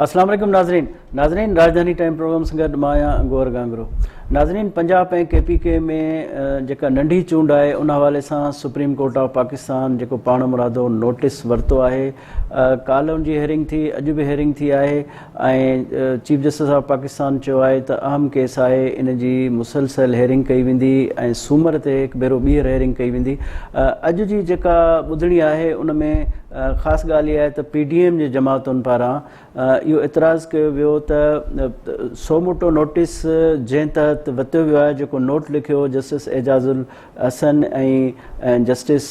अस्सलाम वालेकुम नाज़रीन राजधानी टाइम प्रोग्राम सां गॾु मां आहियां गौर गांगरो। नाज़रीन, पंजाब ऐं KPK में जेका नंढी चूंड आहे उन हवाले सां सुप्रीम कोर्ट ऑफ पाकिस्तान जेको पाण मुरादो नोटिस वरितो आहे। काल्ह उनजी हेयरिंग थी, अॼु बि हेयरिंग थी आहे ऐं चीफ जस्टिस ऑफ पाकिस्तान चयो आहे त अहम केस आहे, इन जी मुसलसल हेयरिंग कई वेंदी ऐं सूमर ते हिकु भेरो ॿीहर हेयरिंग कई वेंदी। अॼु जी जेका ॿुधणी आहे उन में ख़ासि ॻाल्हि इहा आहे त PDM जे जमातुनि पारां इहो इतराज़ु कयो वियो त सोमोटो नोटिस जंहिं तहत वरितो वियो आहे, जेको नोट लिखियो जस्टिस एजाज़ुल हसन ऐं जस्टिस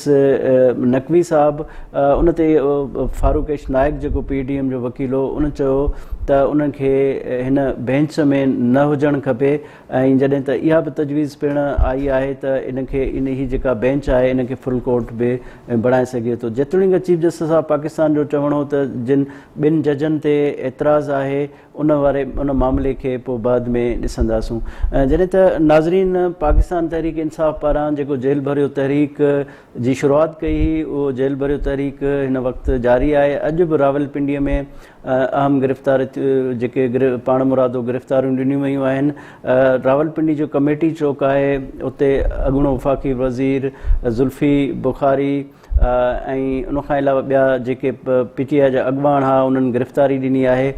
नक़वी साहब, उन ते फारूक नाइक जेको PDM जो वकील हो, उन चयो त उनखे हिन बेंच में न हुजणु खपे ऐं जॾहिं त इहा बि तजवीज़ पिण आई आहे त इनखे ही जेका बेंच आहे इनखे फुल कोर्ट बि बणाए सघे थो। जेतोणीकि चीफ जस्टिस ऑफ पाकिस्तान जो चवणो हो त जिन ॿिनि जजनि ते एतिराज़ु आहे उन मामले खे पोइ बाद में ॾिसंदासूं। जॾहिं त नाज़रीन, पाकिस्तान तहरीक इंसाफ़ पारां जेको जेल भरियो तहरीक जी शुरूआति कई हुई, उहो जेल भरियो तहरीक हिन वक़्तु जारी आहे। अॼु बि रावलपिंडीअ में अहम गिरफ़्तार जेके पाण मुरादो गिरफ़्तारियूं ॾिनियूं वयूं आहिनि। रावलपिंडी जो कमेटी चौक आहे, उते अॻूणो वफ़ाक़ी वज़ीर ज़ुल्फ़ी बुख़ारी ऐं उनखां अलावा ॿिया जेके PTI जा अॻुवान हुआ उन्हनि गिरफ़्तारी ॾिनी आहे।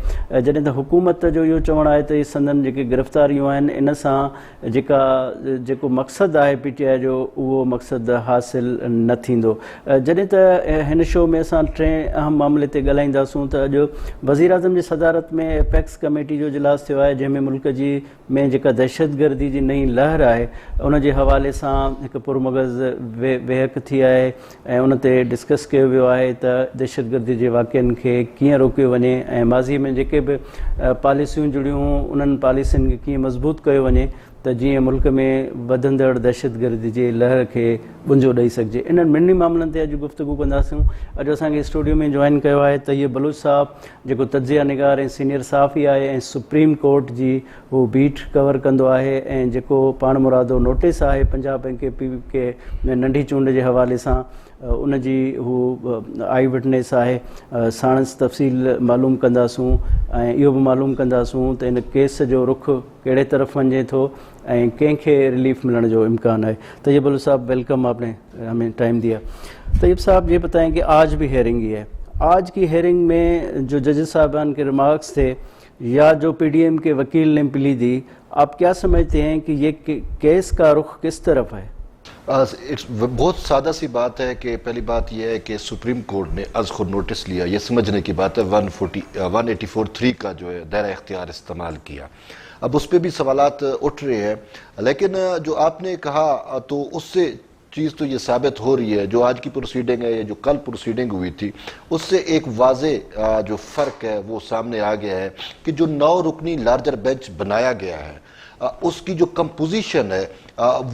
जॾहिं त हुकूमत जो इहो चवणु आहे त इहे संदन जेके गिरफ़्तारियूं आहिनि इन सां जेको मक़सदु आहे PTI जो, उहो मक़सदु हासिल न थींदो। जॾहिं त हिन शो में असां टे अहम मामले ते ॻाल्हाईंदासूं त अॼु वज़ीर आज़म जी सदारत में एपेक्स कमेटी जो इजलास थियो आहे, जंहिंमें मुल्क में जेका दहशतगर्दी जी नई लहर आहे उन जे हवाले सां हिकु पुरमग़ज़ वेहक थी आहे ऐं उन ते डिस्कस कयो वियो आहे त दहशतगर्दी जे वाक़िअनि खे कीअं रोकियो वञे ऐं माज़ीअ में जेके बि पॉलिसियूं जुड़ियूं उन्हनि पॉलिसियुनि खे कीअं मज़बूत कयो वञे त जीअं मुल्क में वधंदड़ दहशतगर्दी जे लहर खे बुंजो ॾेई सघिजे। इन्हनि ॿिन्ही मामलनि ते अॼु गुफ़्तगू कंदासीं। अॼु असांखे स्टूडियो में जॉइन कयो आहे तय्यब बलूच साहब, जेको तजिया निगार ऐं सीनियर सहाफ़ी आहे ऐं सुप्रीम कोर्ट जी हू बीट कवर कंदो आहे ऐं जेको पाण मुरादो नोटिस आहे पंजाब ऐं KPK में नंढी चूंड जे हवाले सां, उनजी हू आई विटनेस आहे। साणसि तफ़सील मालूम कंदासूं ऐं इहो बि मालूम कंदासूं त इन केस जो रुख कहिड़े तरफ़ वञे थो ऐं कंहिंखे रिलीफ मिलण जो इम्कान है। तय्यब बलूच साहब, वेलकम, आपने हमें टाइम दिया। तय्यब साहब, ये बताएं कि आज भी हेयरिंग ही है, आज की हेयरिंग में जो जजेस साहबान के रिमार्क्स थे या जो PDM के वकील ने प्ली दी, आप क्या समझते हैं कि ये केस का रुख किस तरफ है? बहुत सादा सी बात है कि पहली बात यह है कि सुप्रीम कोर्ट ने अज़ खुद नोटिस लिया, ये समझने की बात है। 184(3) का जो है दायरा इख्तियार इस्तेमाल किया। अब उस पर भी सवालात उठ रहे हैं, लेकिन जो आपने कहा तो उससे चीज़ तो ये साबित हो रही है, जो आज की प्रोसीडिंग है या जो कल प्रोसीडिंग हुई थी, उससे एक वाज़े जो फ़र्क है वो सामने आ गया है कि जो 9 रुकनी लार्जर बेंच बनाया गया है उसकी जो कंपोजिशन है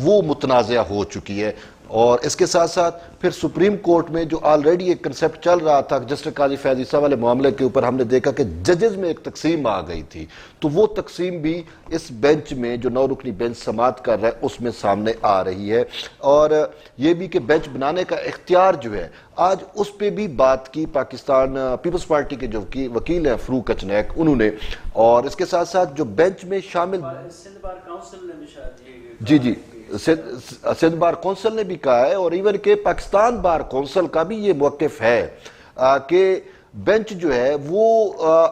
वो मुतनाज़ा हो चुकी है। और इसके साथ साथ फिर सुप्रीम कोर्ट में जो ऑलरेडी एक कंसेप्ट चल रहा था जस्टिस काजी फैज़ ईसा वाले मामले के ऊपर, हमने देखा कि जजेस में एक तकसीम आ गई थी, तो वो तकसीम भी इस बेंच में जो 9 रुकनी बेंच समात कर रहा है उसमें सामने आ रही है। और ये भी कि बेंच बनाने का इख्तियार जो है आज उस पर भी बात की पाकिस्तान पीपल्स पार्टी के जो वकील हैं फ़रूक अचनैक, उन्होंने। और इसके साथ साथ जो बेंच में शामिल जी सिंध बार कौंसिल ने भी कहा है और इवन के पाकिस्तान बार कौंसिल का भी ये मौक़िफ़ है कि बेंच जो है वो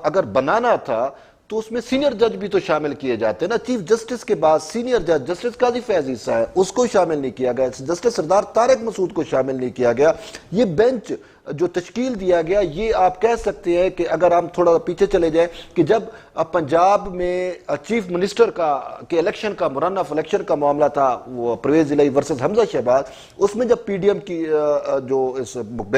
अगर बनाना था तो उसमें सीनियर जज भी तो शामिल किए जाते हैं ना। चीफ जस्टिस के बाद सीनियर जज जस्टिस काजी फैज़ ईसा है, उसको शामिल नहीं किया गया, जस्टिस सरदार तारिक मसूद को शामिल नहीं किया गया। ये बेंच जो तश्कील दिया गया, ये आप कह सकते हैं कि अगर हम थोड़ा पीछे चले जाएं कि जब पंजाब में चीफ मिनिस्टर के इलेक्शन का मुरन्नफ इलेक्शन का मामला था, वो परवेज़ इलाही वर्सेस हमजा शहबाज, उसमें जब PDM की जो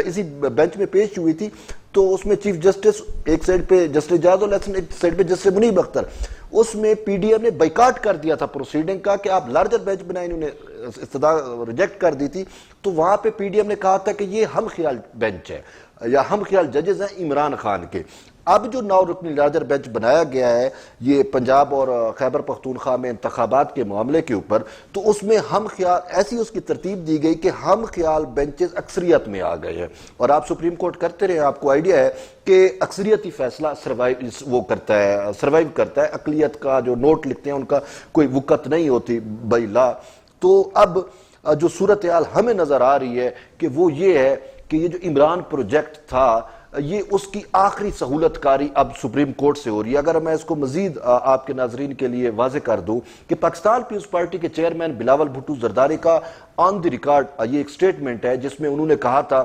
इसी बेंच में पेश हुई थी तो उसमें चीफ जस्टिस एक साइड पे जस्टिस एजाज़ुल हसन, एक साइड पे जस्टिस मुनीब अख्तर, उसमें PDM ने बाइकाट कर दिया था प्रोसीडिंग का कि आप लार्जर बेंच बनाए, इन्होंने इस्तदा रिजेक्ट कर दी थी। तो वहां पे PDM ने कहा था कि ये हम ख्याल बेंच है या हम ख्याल जजेस हैं इमरान खान के। اب جو 9 رکنی لارجر بینچ بنایا گیا ہے یہ پنجاب اور خیبر پختونخوا میں انتخابات کے معاملے کے اوپر، تو اس میں ہم خیال ایسی اس کی ترتیب دی گئی کہ ہم خیال بینچز اکثریت میں آ گئے ہیں، اور آپ سپریم کورٹ کرتے رہے آپ کو آئیڈیا ہے کہ اکثریتی فیصلہ سروائیو کرتا ہے، اقلیت کا جو نوٹ لکھتے ہیں ان کا کوئی وقت نہیں ہوتی بائی لا۔ تو اب جو صورتحال ہمیں نظر آ رہی ہے کہ وہ یہ ہے کہ یہ جو عمران پروجیکٹ تھا یہ اس کی آخری سہولت کاری اب سپریم کورٹ سے ہو رہی ہے۔ اگر میں اس کو مزید آپ کے ناظرین کے لیے واضح کر دوں کہ پاکستان پیپلز پارٹی کے چیئرمین بلاول بھٹو زرداری کا آن دی ریکارڈ یہ ایک سٹیٹمنٹ ہے جس میں انہوں نے کہا تھا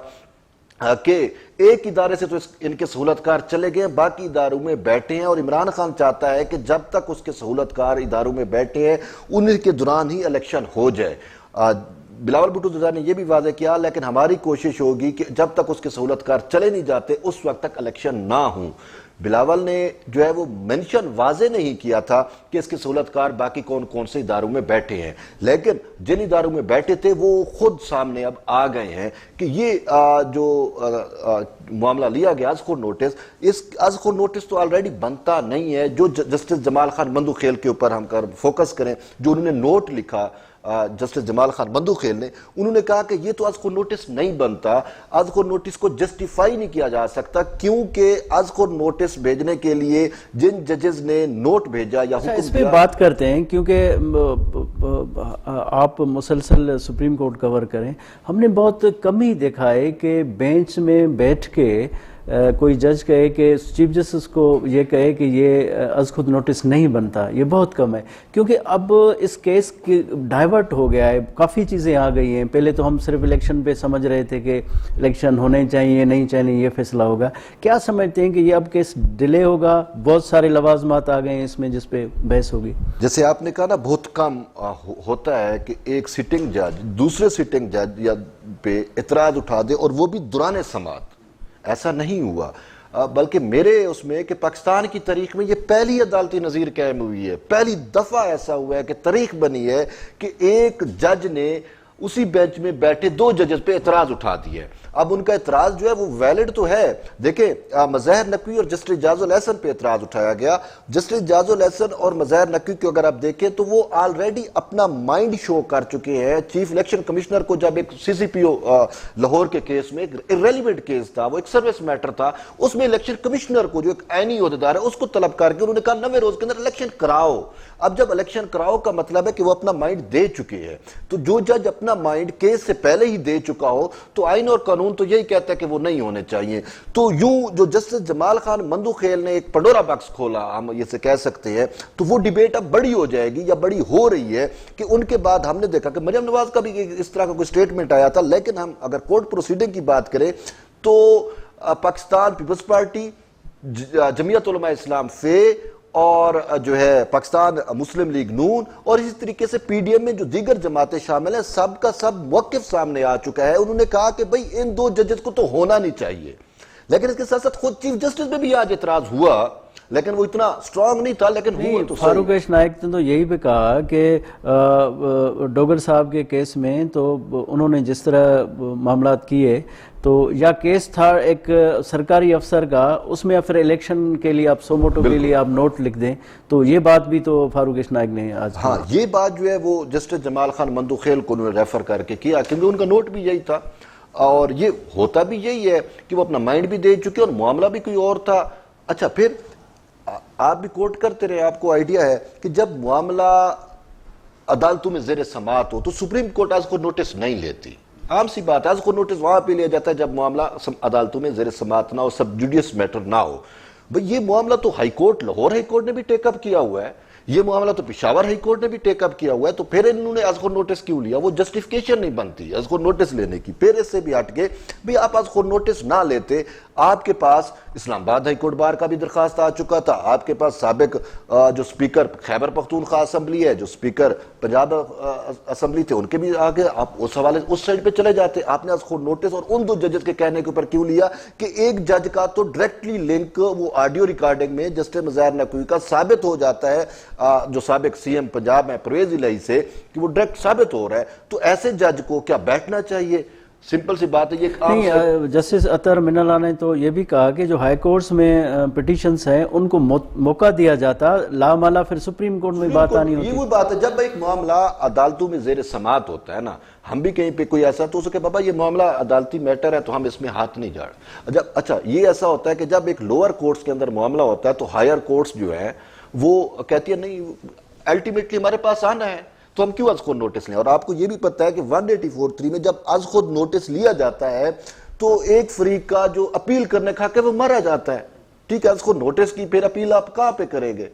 کہ ایک ادارے سے تو ان کے سہولت کار چلے گئے، باقی اداروں میں بیٹھے ہیں، اور عمران خان چاہتا ہے کہ جب تک اس کے سہولت کار اداروں میں بیٹھے ہیں انہیں کے دوران ہی الیکشن ہو جائے۔ بلاول بھٹو زرداری نے یہ بھی واضح کیا لیکن ہماری کوشش ہوگی کہ جب تک اس کے سہولت کار چلے نہیں جاتے اس وقت تک الیکشن نہ ہوں۔ بلاول نے جو ہے وہ منشن واضح نہیں کیا تھا کہ اس کے سہولت کار باقی کون کون سے اداروں میں بیٹھے ہیں، لیکن جن اداروں میں بیٹھے تھے وہ خود سامنے اب آ گئے ہیں کہ یہ جو معاملہ لیا گیا ازخور نوٹس، اس ازخور نوٹس تو آلریڈی بنتا نہیں ہے۔ جو جسٹس جمال خان مندوخیل کے اوپر ہم فوکس کریں، جو انہوں نے نوٹ لکھا جسٹس جمال خان مندوخیل نے، انہوں نے کہا کہ یہ تو ازخور نوٹس نہیں بنتا، ازخور نوٹس کو جسٹیفائی نہیں کیا جا سکتا کیونکہ ازخور نوٹس بھیجنے کے لیے جن ججز نے نوٹ بھیجا یا حکم اس پہ بات کرتے ہیں کیونکہ آپ مسلسل سپریم کورٹ کور کریں، ہم نے بہت کم ہی دیکھا ہے کہ بینچ میں بیٹھ کے کوئی جج کہے کہ چیف جسٹس کو یہ کہے کہ یہ از خود نوٹس نہیں بنتا، یہ بہت کم ہے کیونکہ اب اس کیس کی ڈائیورٹ ہو گیا ہے، کافی چیزیں آ گئی ہیں۔ پہلے تو ہم صرف الیکشن پہ سمجھ رہے تھے کہ الیکشن ہونے چاہیے نہیں چاہیے یہ فیصلہ ہوگا، کیا سمجھتے ہیں کہ یہ اب کیس ڈیلے ہوگا؟ بہت سارے لوازمات آ گئے ہیں اس میں جس پہ بحث ہوگی۔ جیسے آپ نے کہا نا بہت کم ہوتا ہے کہ ایک سٹنگ جج دوسرے سٹنگ جج پہ اعتراض اٹھا دے اور وہ بھی دوران سماعت، ایسا نہیں ہوا، بلکہ میرے اس میں کہ پاکستان کی تاریخ میں یہ پہلی عدالتی نظیر قائم ہوئی ہے، پہلی دفعہ ایسا ہوا ہے کہ تاریخ بنی ہے کہ ایک جج نے اسی بینچ میں بیٹھے 2 ججز پہ اعتراض اٹھا دیا ہے۔ اب ان کا اعتراض جو ہے وہ ویلڈ تو ہے، دیکھیں مظاہر نقوی اور جسٹس اعجاز الاحسن پہ اعتراض اٹھایا گیا۔ جسٹس اعجاز الاحسن اور مظاہر نقوی کو اگر آپ دیکھیں تو وہ آلریڈی اپنا مائنڈ شو کر چکے ہیں۔ چیف الیکشن کمشنر کو جب ایک سی سی پی او لاہور کے کیس میں ایک ارریلیونٹ کیس تھا، وہ ایک سروس میٹر تھا، اس میں الیکشن کمشنر کو جو ایک عینی عہدیدار ہے اس کو طلب کر کے انہوں نے کہا 90 روز کے اندر الیکشن کراؤ۔ اب جب الیکشن کراؤ کا مطلب ہے کہ وہ اپنا مائنڈ دے چکے ہیں، تو جو جج اپنا مائنڈ کیس سے پہلے ہی دے چکا ہو تو آئین اور قانون تو یہی کہتا ہے کہ وہ نہیں ہونے چاہیے۔ تو یوں جو جسٹس جمال خان مندوخیل نے ایک پنڈورا باکس کھولا، ہم یہ سے کہہ سکتے ہیں، تو وہ ڈیبیٹ اب بڑی ہو جائے گی یا بڑی ہو رہی ہے کہ ان کے بعد ہم نے دیکھا کہ مریم نواز کا بھی اس طرح کا کوئی سٹیٹمنٹ آیا تھا، لیکن ہم اگر کورٹ پروسیڈنگ کی بات کریں تو پاکستان پیپلز پارٹی، جمعیت علماء اسلام فے اور جو ہے پاکستان مسلم لیگ نون اور اسی طریقے سے پی ڈی ایم میں جو دیگر جماعتیں شامل ہیں، سب کا سب موقف سامنے آ چکا ہے۔ انہوں نے کہا کہ بھئی ان 2 ججز کو تو ہونا نہیں چاہیے، لیکن اس کے ساتھ ساتھ خود چیف جسٹس میں بھی آج اعتراض ہوا، لیکن وہ اتنا سٹرونگ نہیں تھا، لیکن ہوا تو فاروق نائک نے تو یہی بھی کہا کہ ڈوگر صاحب کے کیس میں تو انہوں نے جس طرح معاملات کیے تو یا کیس تھا ایک سرکاری افسر کا، اس میں پھر الیکشن کے لیے آپ سوموٹو کے لیے آپ نوٹ لکھ دیں، تو یہ بات بھی تو فاروق نائک نے آج ہاں یہ بات جو ہے وہ جسٹس جمال خان مندوخیل کو انہوں نے ریفر کر کے کیا کیونکہ ان کا نوٹ بھی یہی تھا، اور یہ ہوتا بھی یہی ہے کہ وہ اپنا مائنڈ بھی دے چکے اور معاملہ بھی کوئی اور تھا۔ اچھا پھر آپ بھی کوٹ کرتے رہے، آپ کو آئیڈیا ہے کہ جب معاملہ عدالتوں میں زیر سماعت ہو تو سپریم کورٹ از کو نوٹس نہیں لیتی، عام سی بات ہے، از کو نوٹس وہاں پہ لیا جاتا ہے جب معاملہ عدالتوں میں زیر سماعت نہ ہو، سب جوڈیس میٹر نہ ہو۔ بھئی یہ معاملہ تو high court, Lahore high court نے بھی ٹیک اپ کیا ہوا ہے، یہ معاملہ تو پشاور ہائی کورٹ نے بھی ٹیک اپ کیا ہوا ہے، تو پھر انہوں نے از خود نوٹس کیوں لیا؟ وہ جسٹیفیکیشن نہیں بنتی از خود نوٹس لینے کی۔ پھر اس سے بھی ہٹ کے بھی آپ از خود نوٹس نہ لیتے، آپ کے پاس اسلام آباد ہائی کورٹ بار کا بھی درخواست آ چکا تھا، آپ کے پاس سابق جو سپیکر خیبر پختونخوا اسمبلی ہے، جو سپیکر پنجاب اسمبلی تھے، ان کے بھی آگے آپ اس حوالے اس سائڈ پہ چلے جاتے۔ آپ نے از خود نوٹس اور ان 2 ججز کے کہنے کے اوپر کیوں لیا کہ ایک جج کا تو ڈائریکٹلی لنک وہ آڈیو ریکارڈنگ میں جسٹس مظاہر نقوی کا ثابت ہو جاتا ہے، جو سابق سی ایم پنجاب ہے پرویز الہی سے، کہ وہ ڈائریکٹ ثابت ہو رہا ہے، تو ایسے جج کو کیا بیٹھنا چاہیے؟ सिंपल सी बात है, ये एक आम नहीं, जस्टिस अतर मिनल्ला ने तो ये भी कहा कि जो हाई कोर्ट्स में पिटिशंस हैं उनको मौका दिया जाता, लामाला फिर सुप्रीम कोर्ट में बात आनी होती। ये वो बात है, जब एक मामला अदालतों में जेर समात होता है ना, हम भी कहीं पे कोई ऐसा तो उसके बाबा ये मामला अदालती मैटर है तो हम इसमें हाथ नहीं झाड़। जब अच्छा ये ऐसा होता है कि जब एक लोअर कोर्ट्स के अंदर मामला होता है तो हायर कोर्ट्स जो है वो कहती है नहीं अल्टीमेटली हमारे पास आना है तो हम क्यों आज खुद नोटिस लें। और आपको ये भी पता है कि 184(3) में जब आज खुद नोटिस लिया जाता है तो एक फरीक का जो अपील करने खा के वो मारा जाता है। ठीक है, आज खुद नोटिस की फिर अपील आप कहां पे करेंगे,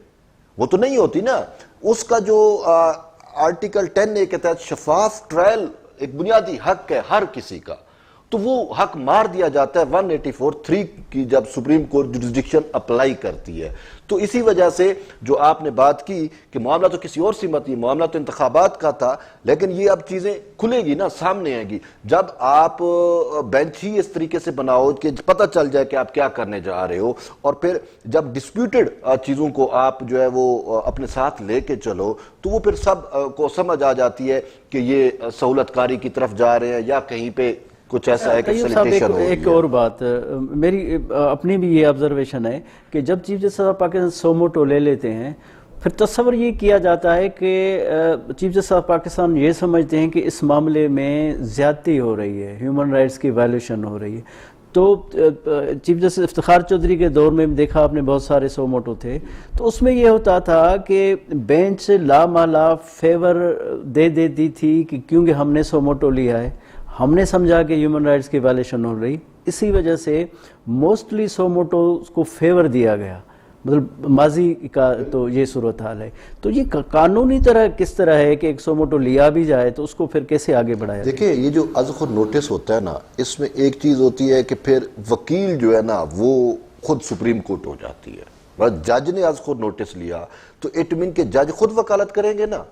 वो तो नहीं होती ना। उसका जो आर्टिकल 10A के तहत शफाफ ट्रायल एक बुनियादी हक है हर किसी का, तो वो हक मार दिया जाता है 184(3) की जब सुप्रीम कोर्ट जुरिसडिक्शन अप्लाई करती है। तो इसी वजह से जो आपने बात की कि मामला तो किसी और सिमत ही, मामला तो इंतखाबात का था, लेकिन ये अब चीजें खुलेगी ना, सामने आएगी जब आप बेंच ही इस तरीके से बनाओ कि पता चल जाए कि आप क्या करने जा रहे हो, और फिर जब डिस्प्यूटेड चीजों को आप जो है वो अपने साथ लेके चलो तो वो फिर सब को समझ आ जाती है कि ये सहूलतकारी की तरफ जा रहे हैं या कहीं पे कुछ ऐसा है कि फैसिलिटेशन हो रही है। एक और बात मेरी अपनी भी ये ऑब्जर्वेशन है कि जब chief justice of Pakistan suo motu ले लेते हैं फिर तस्वर ये किया जाता है कि चीफ जस्टिस ऑफ पाकिस्तान ये समझते हैं कि इस मामले में ज्यादती हो रही है, ह्यूमन राइट्स की वायलेशन हो रही है। तो चीफ जस्टिस इफ्तिखार चौधरी के दौर में देखा आपने बहुत सारे सोमोटो थे, तो उसमें ये होता था कि बेंच से लामाला फेवर दे देती थी कि क्योंकि हमने सोमोटो लिया है, हमने समझा कि ह्यूमन राइट्स की वायलेशन हो रही, इसी वजह से मोस्टली सोमोटो को फेवर दिया गया। मतलब माजी का तो ये सूरत हाल है। तो ये कानूनी तरह किस तरह है कि एक सोमोटो लिया भी जाए तो उसको फिर कैसे आगे बढ़ाया? देखिए ये जो आज खुद नोटिस होता है ना, इसमें एक चीज होती है कि फिर वकील जो है ना वो खुद सुप्रीम कोर्ट हो जाती है। बस जज ने आज खुद नोटिस लिया तो इट मीन के जज खुद वकालत करेंगे ना,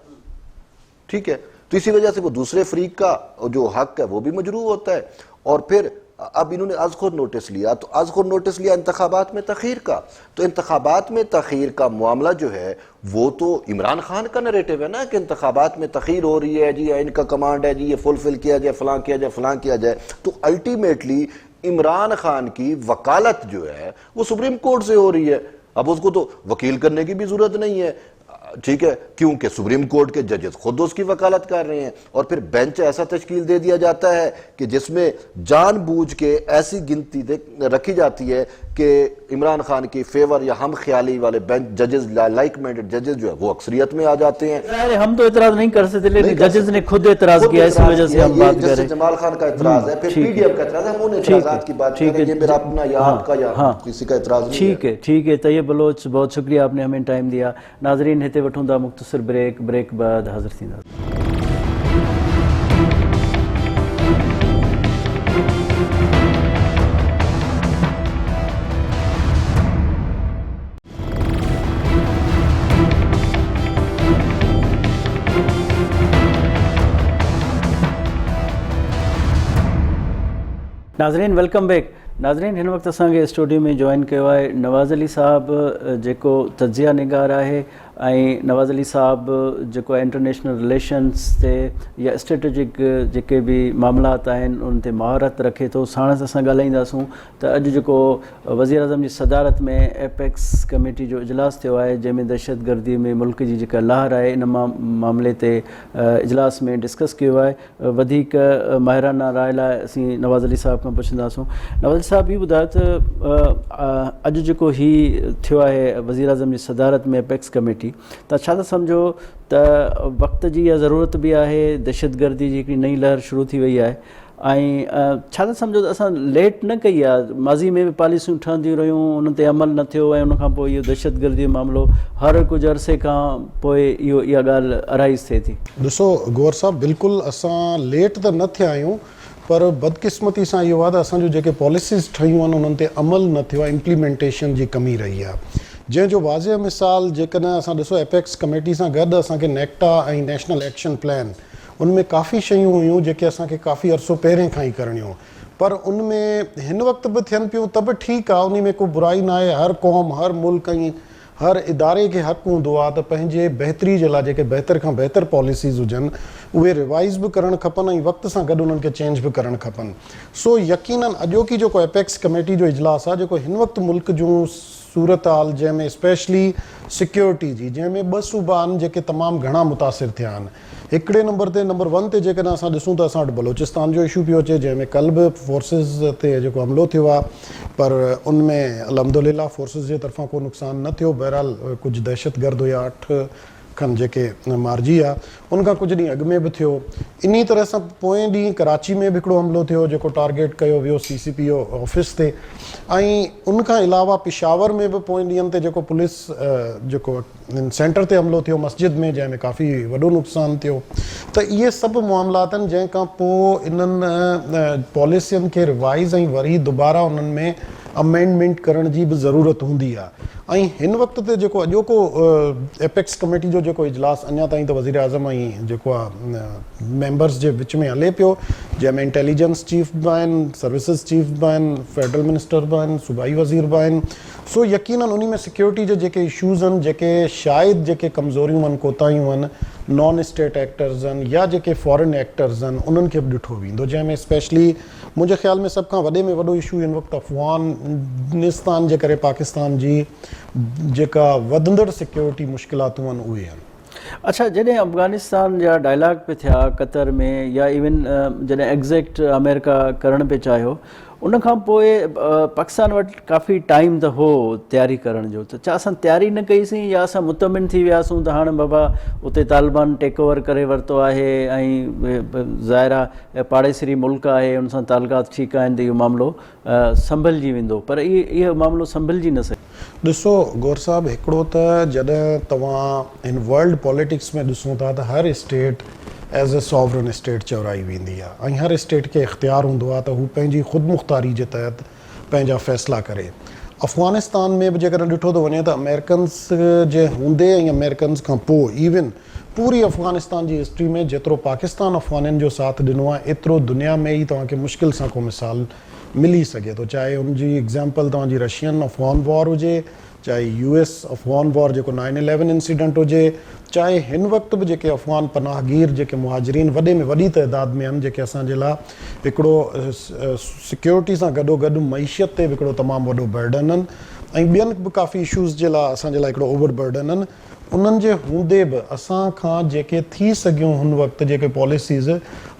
ठीक है। तो इसी वजह से वो दूसरे फरीक का जो हक है वो भी मजरूह होता है। और फिर अब इन्होंने आज खुद नोटिस लिया, तो आज खुद नोटिस लिया इंतखाबात में तखीर का, तो इंतखाबात में तखीर का मामला जो है वो तो इमरान खान का नरेटिव है ना कि इंतखाबात में तखीर हो रही है जी, इनका कमांड है जी, ये फुलफिल किया जाए, फलां किया जाए, फलां किया जाए। तो अल्टीमेटली इमरान खान की वकालत जो है वो सुप्रीम कोर्ट से हो रही है। अब उसको तो वकील करने की भी जरूरत नहीं है, ठीक है, क्योंकि सुप्रीम कोर्ट के जजेस खुद उसकी वकालत कर रहे हैं। और फिर बेंच ऐसा तश्कील दे दिया जाता है कि जिसमें जानबूझ के ऐसी गिनती रखी जाती है कि इमरान खान की फेवर या हम ख्याली वाले बेंच जजेस, लाइक माइंडेड जजेस जो है वो अक्सरियत में आ जाते हैं। अरे हम तो इतराज नहीं कर सकते, लेकिन जजेस ने खुद इतराज किया, इसी वजह से हम बात कर रहे हैं। जमाल खान का इतराज है, फिर पीडीएम का इतराज है, हम उन इतराजात की बात कर रहे हैं, ये मेरा अपना या आपका या किसी का इतराज नहीं है। ठीक है, ठीक है। तैयब बलोच, बहुत शुक्रिया, आपने हमें टाइम दिया। नाज़रीन हिते वठूं था मुख्तसर ब्रेक बाद हाज़िर थींदा। नाज़रीन वेलकम बैक। नाज़रीन हिन वक्त असांखे स्टूडियो में जॉइन किया है नवाज़ अली साहब, जेको तज्ज़िया निगार है, ऐं नवाज़ अली साहब जेको इंटरनेशनल रिलेशन्स ते या स्ट्रेटेजिक जेके भी मामलात आहिनि उन ते महारत रखे थो। साणस असां ॻाल्हाईंदासूं त अॼु जेको वज़ीर आज़म जी सदारत में एपेक्स कमेटी जो इजलास थियो आहे, जंहिंमें दहशतगर्दी में मुल्क जी जेका लहर आहे इन मामले ते इजलास में डिस्कस कयो आहे। वधीक माहिराना राय लाइ असीं नवाज़ अली साहब खां पुछंदासूं। नवाज़ अली साहब, इहो ॿुधायो त अॼु जेको हीउ थियो आहे वज़ीर आज़म जी सदारत में एपेक्स कमेटी, त छा था सम्झो त वक़्त जी इहा ज़रूरत बि आहे, दहशतगर्दी जी हिकिड़ी नई लहर शुरू थी वई आहे, ऐं छा था सम्झो त असां लेट न कई आहे? माज़ी में बि पॉलिसियूं ठहंदियूं रहियूं, उन ते अमल न थियो, ऐं उनखां पोइ इहो दहशतगर्दी जो मामिलो हर कुझु अरसे खां पोइ इहा ॻाल्हि अराइज़ थिए थी। ॾिसो गौर साहब, बिल्कुलु असां लेट त न थिया आहियूं, पर बदकिस्मती सां इहो आहे त असांजो जेके पॉलिसीज़ ठहियूं आहिनि उन्हनि ते अमल न थियो आहे, इम्प्लीमेंटेशन जी कमी रही आहे। जंहिंजो वाज़िह मिसाल जेकॾहिं असां ॾिसो एपेक्स कमेटी सां गॾु असांखे नेक्टा ऐं नेशनल एक्शन प्लान, उनमें काफ़ी शयूं हुयूं जेके असांखे काफ़ी अरसो पहिरें खां ई करणियूं, पर उनमें हिन वक़्तु बि थियनि पियूं त बि ठीकु आहे, उन में को बुराई न आहे। हर क़ौम, हर मुल्क ऐं हर इदारे खे हक़ु हूंदो आहे त पंहिंजे बहितरी जे लाइ जेके बहितर खां बहितर पॉलिसीज़ हुजनि उहे रिवाइज़ बि करणु खपनि ऐं वक़्त सां गॾु उन्हनि खे चेंज बि करणु खपनि। सो यकीनन अॼोकी जेको एपेक्स कमेटी जो इजलास आहे जेको हिन वक़्तु मुल्क जूं सूरत हाल जंहिंमें स्पेशली सिक्योरिटी जी जंहिंमें 2 सूबा आहिनि जेके तमामु घणा मुतासिर थिया आहिनि। हिकिड़े नंबर ते नंबर 1 ते जेकॾहिं असां ॾिसूं त असां वटि बलोचिस्तान जो इशू पियो अचे जंहिंमें कल्ह बि फोर्सिस ते जेको हमलो थियो आहे, पर उनमें अलहमदुलिल्लाह फोर्सिस जे तरफ़ां को नुक़सानु न थियो। बहरहाल कुझु दहशतगर्द हुया 8 खनि जेके मारिजी विया, उनखां कुझु ॾींहं अॻु में बि थियो। इन तरह सां पोएं ॾींहुं कराची में बि हिकिड़ो हमलो थियो जेको टारगेट कयो वियो CCPO ऑफिस ते, ऐं उनखां अलावा पिशावर में बि पोएं ॾींहंनि ते जेको पुलिस जेको सेंटर ते हमलो थियो मस्जिद में जंहिंमें काफ़ी वॾो नुक़सानु थियो। त इहे सभु मामलात आहिनि जंहिंखां पोइ इन्हनि पॉलिसियुनि खे रिवाइज़ ऐं वरी दुबारा उन्हनि में अमेंडमेंट करण जी बि ज़रूरत हूंदी आहे। ऐं हिन वक़्त ते जेको अॼोको एपेक्स कमेटी जो जेको इजलास अञा ताईं त वज़ीर आज़म ऐं जेको आहे मेंबर्स जे विच में हले पियो, जंहिंमें इंटेलिजेंस चीफ बि आहिनि, सर्विसिस चीफ बि आहिनि, फेडरल मिनिस्टर बि आहिनि, सूबाई वज़ीर बि आहिनि। सो यकीनन उन में सिक्योरिटी जे जेके इशूज़ आहिनि, जेके शायदि जेके कमज़ोरियूं आहिनि, कोताहियूं आहिनि, नॉन स्टेट एक्टर्स आहिनि या जेके फॉरेन एक्टर्स आहिनि, उन्हनि खे बि ॾिठो वेंदो। जंहिंमें स्पेशली मुंहिंजे ख़्याल में सभ खां वॾे में वॾो इशू हिन वक़्तु अफ़गानिस्तान जे करे पाकिस्तान जी जेका वधंदड़ सिक्योरिटी मुश्किलातूं आहिनि उहे आहिनि। अच्छा, जॾहिं अफ़गानिस्तान जा डायलॉग पे थिया कतर में या इवन जॾहिं एग्ज़िट अमेरिका करणु पे चाहियो, उनखां पोइ पाकिस्तान वटि काफ़ी टाइम त हो तयारी करण जो, त छा असां तयारी न कईसीं या असां मुतमिन थी वियासीं त हाणे बाबा उते तालिबान टेक ओवर करे वरितो आहे ऐं ज़ाहिर आहे पाड़ेसरी मुल्क आहे, उन सां तालुकात ठीकु आहिनि त इहो मामिलो संभलिजी वेंदो, पर इहो मामिलो संभलिजी न सघे। ॾिसो गौर साहब, हिकिड़ो त जॾहिं तव्हां हिन वर्ल्ड पॉलिटिक्स में ॾिसूं था त हर state as a sovereign state चवराई वेंदी आहे ऐं हर स्टेट खे इख्तियार हूंदो आहे त हू पंहिंजी ख़ुदि मुख़्तारी जे तहत पंहिंजा फ़ैसिला करे। अफ़गानिस्तान में बि जेकॾहिं ॾिठो थो वञे त अमेरिकन्स जे हूंदे ऐं अमेरिकन्स खां पोइ इवन पूरी अफ़गानिस्तान जी हिस्ट्री में जेतिरो पाकिस्तान अफ़गाननि जो साथ ॾिनो आहे एतिरो दुनिया में ई तव्हांखे मुश्किल सां को मिसाल मिली सघे थो। चाहे हुनजी एग्ज़ाम्पल तव्हांजी रशियन अफ़गान वॉर हुजे, चाहे US अफ़गान वॉर जेको 9/11 इंसिडेंट हुजे, चाहे हिन वक़्तु बि जेके अफ़गान पनाहगीर जेके मुहाजिरीन वॾे में वॾी तइदाद में आहिनि, जेके असांजे लाइ हिकिड़ो सिक्योरिटी सां गॾोगॾु मईशियत ते बि हिकिड़ो तमामु वॾो बर्डन आहिनि ऐं ॿियनि बि काफ़ी इशूज़ जे लाइ असांजे लाइ हिकिड़ो ओवर बर्डन आहिनि। उन्हनि जे हूंदे बि असां खां जेके थी सघियूं हुन वक़्तु जेके पॉलिसीज़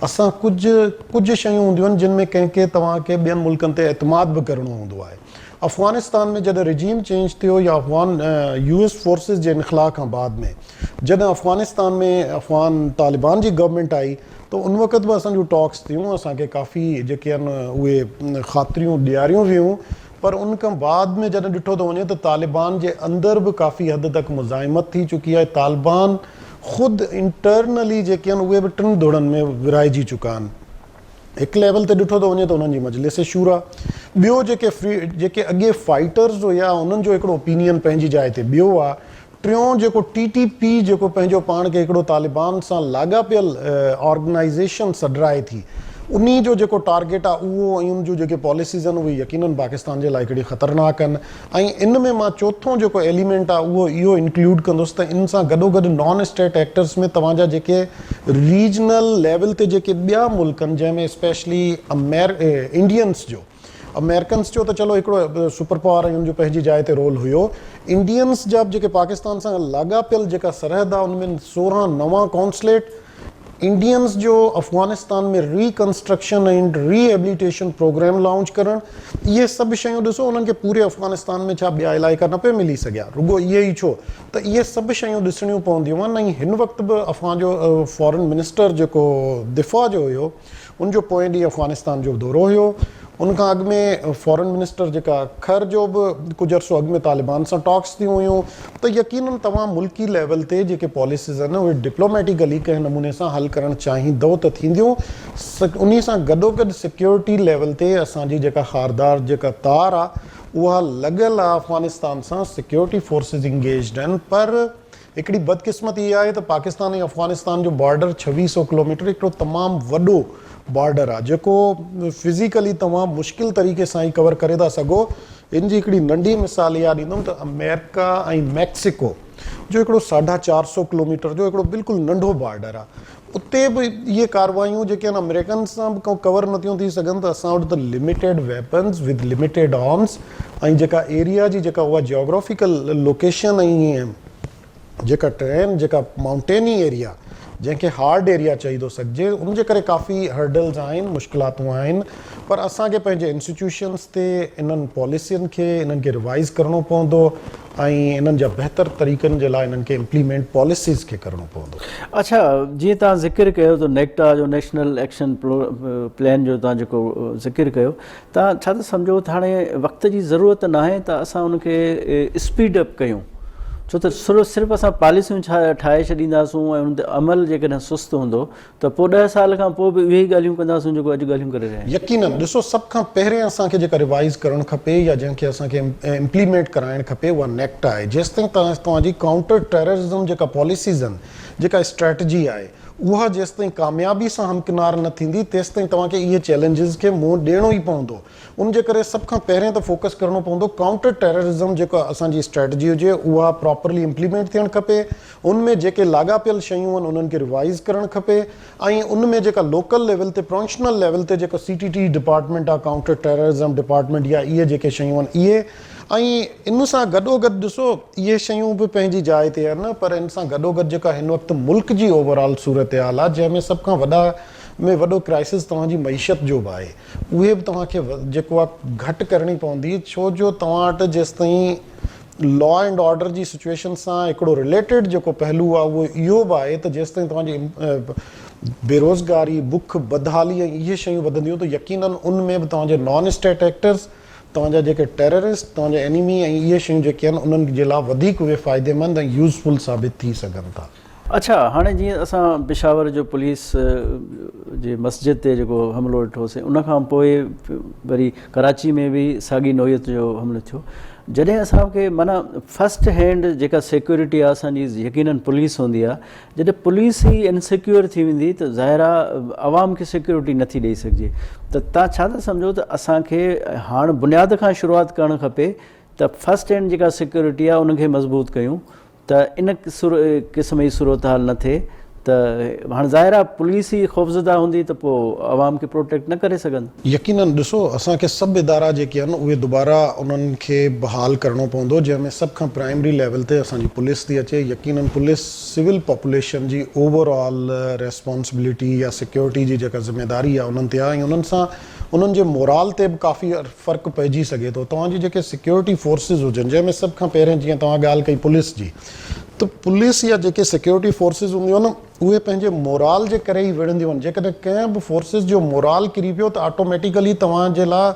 असां कुझु शयूं हूंदियूं आहिनि जिन में कंहिंखे तव्हांखे ॿियनि मुल्कनि ते एतमाद बि करिणो हूंदो आहे। अफ़गानिस्तान में जॾहिं रिजीम चेंज थियो या US फोर्सिस जे इनख़ला खां बाद में जॾहिं अफ़गानिस्तान में अफ़गान तालिबान जी गवर्नमेंट आई त उन वक़्तु बि असां जूं टॉक्स थियूं, असांखे काफ़ी जेके आहिनि उहे ख़ातिरियूं ॾियारियूं वियूं, पर उन खां बाद में जॾहिं ॾिठो थो वञे त तालिबान जे अंदरि बि काफ़ी हद तक मुज़ाहिमत थी चुकी आहे। तालिबान ख़ुदि इंटरनली जेके आहिनि उहे बि 3 धुरनि में विराइजी चुका आहिनि। हिकु लेवल ते ॾिठो थो वञे त उन्हनि जी मजलिस शूरा, ॿियो जेके अॻे फाइटर्स हुया उन्हनि जो हिकिड़ो ओपिनियन पंहिंजी जाइ ते ॿियो आहे, टियों जेको TTP जेको पंहिंजो पाण खे हिकिड़ो तालिबान सां लाॻापियल ऑर्गेनाइज़ेशन सॾराए थी, उन्ही जो जेको टारगेट आहे उहो ऐं उन जूं जेके पॉलिसीज़ आहिनि उहे यकीनन पाकिस्तान जे लाइ हिकिड़ी ख़तरनाक आहिनि। ऐं इन में मां चोथों जेको एलिमेंट आहे उहो इहो इंक्लूड कंदुसि त इन सां गॾोगॾु नॉन स्टेट एक्टर्स में तव्हांजा जेके रीजनल लेवल ते जेके ॿिया मुल्क आहिनि, जंहिंमें स्पेशली इंडियंस जो अमेरिकन्स जो त चलो हिकिड़ो सुपर पावर ऐं उनजो पंहिंजी जाइ ते रोल हुयो, इंडियंस जा बि जेके पाकिस्तान सां लाॻापियल जेका सरहद आहे उनमें 16 नवां कॉन्सुलेट, इंडियंस जो अफ़गानिस्तान में रिकंस्ट्रक्शन ऐं रीहेबिलिटेशन प्रोग्राम लॉन्च करणु, इहे सभु शयूं ॾिसो उन्हनि खे पूरे अफ़गानिस्तान में छा ॿिया इलाइक़ा न पिया मिली सघिया, रुॻो इहे ई छो त इहे सभु शयूं ॾिसणियूं पवंदियूं आहिनि। ऐं हिन वक़्तु बि अफ़गान जो फॉरेन मिनिस्टर जेको दिफ़ा जो हुयो उनजो पोएं ॾींहुं अफ़गानिस्तान जो दौरो हुयो। उनखां अॻु में फॉरेन मिनिस्टर जेका खर जो बि कुझु अर्सो अॻु में तालिबान सां टॉक्स थियूं हुयूं। त यकीनन तव्हां मुल्की लेवल ते जेके पॉलिसीज़ आहिनि उहे डिप्लोमेटिकली कंहिं नमूने सां हल करणु चाहींदो त थींदियूं। उन सां गॾोगॾु सिक्योरिटी लेवल ते असांजी जेका खारदार जेका तार आहे उहा लॻियल आहे अफ़गानिस्तान सां, सिक्योरिटी फोर्सिस इंगेज्ड आहिनि। पर हिकिड़ी बदकिस्मती इहा आहे त पाकिस्तान ऐं अफ़गानिस्तान जो बॉर्डर 2600 किलोमीटर हिकिड़ो तमामु वॾो बॉर्डर आहे जेको फिज़िकली तव्हां मुश्किल तरीक़े सां ई कवर करे था सघो। इन जी हिकिड़ी नंढी मिसाल इहा ॾींदुमि त अमेरिका ऐं मैक्सिको जो हिकिड़ो 450 किलोमीटर जो हिकिड़ो बिल्कुलु नंढो बॉर्डर आहे, उते बि इहे कार्रवाइयूं जेके आहिनि अमेरिकन सां बि कवर नथियूं थी सघनि, त असां वटि त limited weapons with limited arms ऐं जेका एरिया जी जेका उहा जियोग्राफिकल लोकेशन ऐं जेका ट्रेन जेका माउंटेनी एरिया जंहिंखे हार्ड एरिया चई थो सघिजे, उनजे करे काफ़ी हर्डल्स आहिनि, मुश्किलातूं आहिनि, पर असांखे पंहिंजे इंस्टीट्यूशन्स ते इन्हनि पॉलिसियुनि खे इन्हनि खे रिवाइज़ करिणो पवंदो ऐं इन्हनि जा बहितर तरीक़नि जे लाइ इन्हनि खे इम्प्लीमेंट पॉलिसीज़ खे करिणो पवंदो। अच्छा, जीअं तव्हां ज़िक्र कयो त नेक्टा जो नेशनल एक्शन प्लान जो तव्हां जेको ज़िक्र कयो, तव्हां छा था सम्झो त हाणे वक़्त जी ज़रूरत न आहे त असां उनखे स्पीड अप कयूं? छो त सिर्फ़ु असां पॉलिसियूं ठाहे छॾींदासूं ऐं उन ते अमल जेकॾहिं सुस्त हूंदो त पोइ 10 साल खां पोइ बि इहे ई ॻाल्हियूं कंदासूं जेको अॼु ॻाल्हियूं करे रहिया आहियूं। यकीनन ॾिसो, सभ खां पहिरें असांखे जेका रिवाइज़ करणु खपे या जंहिंखे असांखे इम्प्लीमेंट कराइणु खपे उहा नेक्टा आहे। जेसिताईं तव्हांजी काउंटर टेररिज़म जेका पॉलिसीज़ आहिनि, जेका स्ट्रेटजी आहे, उहा जेसिताईं कामयाबी सां हमकिनार न थींदी तेसिताईं तव्हांखे इहे चैलेंजिस खे मुंहुं ॾियणो ई पवंदो। उनजे करे सभ खां पहिरें त फोकस करिणो पवंदो काउंटर टेररिज़म जेका असांजी स्ट्रेटजी हुजे उहा प्रॉपरली इम्प्लीमेंट थियणु खपे। उनमें जेके लाॻापियल शयूं आहिनि उन्हनि खे रिवाइज़ करणु खपे ऐं उनमें जेका लोकल लेवल ते प्रोविंशनल लेवल ते जेको CTT डिपार्टमेंट आहे, काउंटर टेररिज़म डिपार्टमेंट, या इहे जेके शयूं आहिनि इहे, ऐं इन सां गॾोगॾु ॾिसो इहे शयूं बि पंहिंजी जाइ ते आहिनि, पर इन सां गॾोगॾु जेका हिन वक़्तु मुल्क जी ओवरऑल सूरत हाल आहे, जंहिंमें सभ खां वॾो क्राइसिस तव्हांजी मईशत जो बि आहे, उहे बि तव्हांखे जेको आहे घटि करणी पवंदी। छो जो तव्हां वटि जेसिताईं लॉ एंड ऑर्डर जी सिचुएशन सां हिकिड़ो रिलेटेड जेको पहलू आहे उहो इहो बि आहे त जेसिताईं तव्हांजी बेरोज़गारी, बुख, बदहाली ऐं इहे शयूं वधंदियूं त यकीनन उनमें बि तव्हांजे नॉन स्टेट एक्टर्स, तव्हांजा जेके टेररिस्ट, तव्हांजा एनिमी ऐं इहे शयूं जेके आहिनि उन्हनि जे लाइ वधीक उहे फ़ाइदेमंद ऐं यूज़फुल साबित थी सघनि था। अच्छा, हाणे जीअं असां पेशावर जो पुलिस जे मस्जिद ते जेको हमिलो ॾिठोसीं, उनखां पोइ वरी कराची में बि साॻी नोयत जो हमिलो थियो। जॾहिं असांखे माना फस्ट हैंड जेका सिक्योरिटी आहे असांजी यकीनन पुलिस हूंदी आहे, जॾहिं पुलिस ई इनसिक्योर थी वेंदी त ज़ाहिर आहे आवाम खे सिक्योरिटी नथी ॾेई सघिजे। त तव्हां छा था सम्झो त असांखे हाणे बुनियाद खां शुरूआति करणु खपे त फस्ट हैंड जेका सिक्योरिटी आहे उनखे मज़बूत कयूं त इन क़िस्म जी सूरत हाल न थिए। त हाणे ज़ाहिर आहे पुलिस ई ख़ौफ़ज़दा हूंदी त पोइ आवाम खे प्रोटेक्ट न करे सघंदी। यकीनन ॾिसो, असांखे सभु इदारा जेके आहिनि उहे दुबारा उन्हनि खे बहाल करिणो पवंदो, जंहिंमें सभ खां प्राइमरी लेवल ते असांजी पुलिस थी अचे। यकीनन पुलिस सिविल पॉपुलेशन जी ओवरऑल रेस्पॉन्सिबिलिटी या सिक्योरिटी जी जेका ज़िम्मेदारी आहे उन्हनि ते आहे, ऐं उन्हनि सां उन्हनि जे मोराल ते बि काफ़ी फ़र्क़ु पइजी सघे थो। तव्हांजी जेके सिक्योरिटी फोर्सिस हुजनि, जंहिंमें सभ खां पहिरें जीअं तव्हां ॻाल्हि कई पुलिस जी, त पुलिस या जेके सिक्योरिटी फोर्सिस हूंदियूं आहिनि उहे पंहिंजे मोराल जे करे ई विढ़ंदियूं आहिनि। जेकॾहिं कंहिं बि फोर्सिस जो मोराल किरी पियो त ऑटोमेटिकली तव्हांजे लाइ